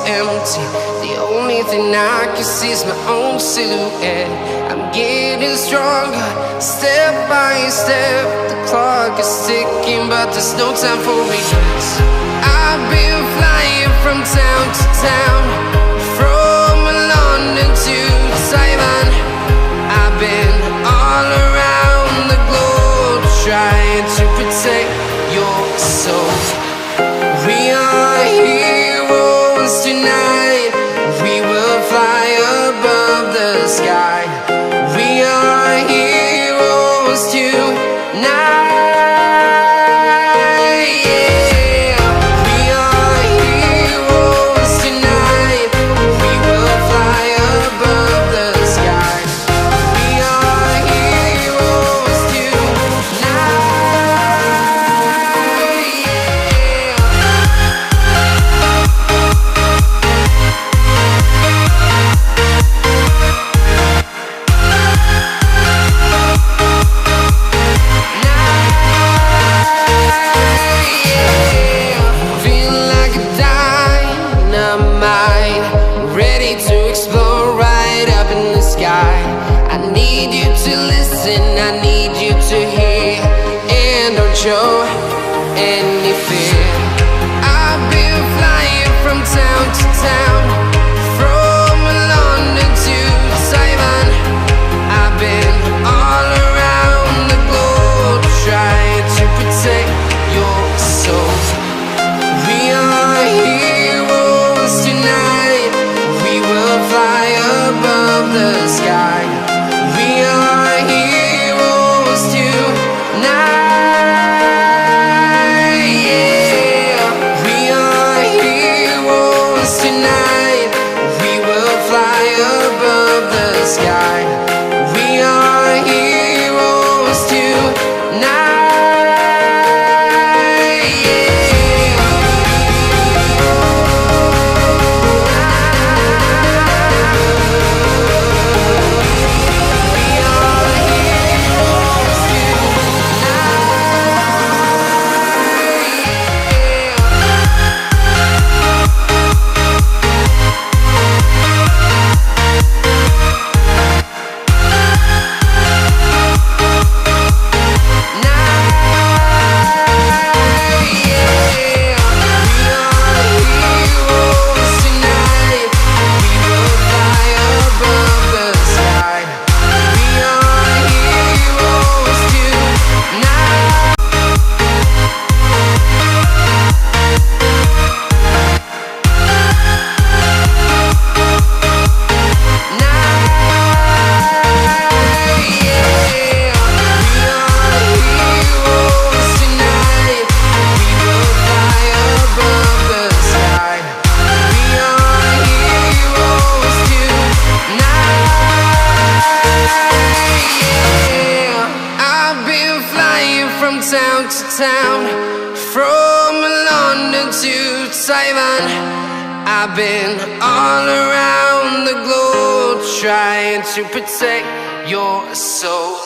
empty. The only thing I can see is my own silhouette. I'm getting stronger, step by step. The clock is ticking, but there's no time for regrets. I've been flying from town to town, from London to Taiwan. I've been all around the globe, trying to protect your soul. We are heroes tonight. We will fly above the sky. We are heroes tonight. Yeah. We are heroes tonight. We will fly above the sky. We are heroes tonight. I need you to hear and don't show any fear. I've been flying from town to town, from London to Taiwan. I've been all around the globe, trying to protect your soul. We are heroes tonight. We will fly above the sky. We are heroes tonight. Yeah. We are heroes tonight. We will fly above the sky. We are heroes tonight. Town to town, from London to Taiwan. I've been all around the globe, trying to protect your soul.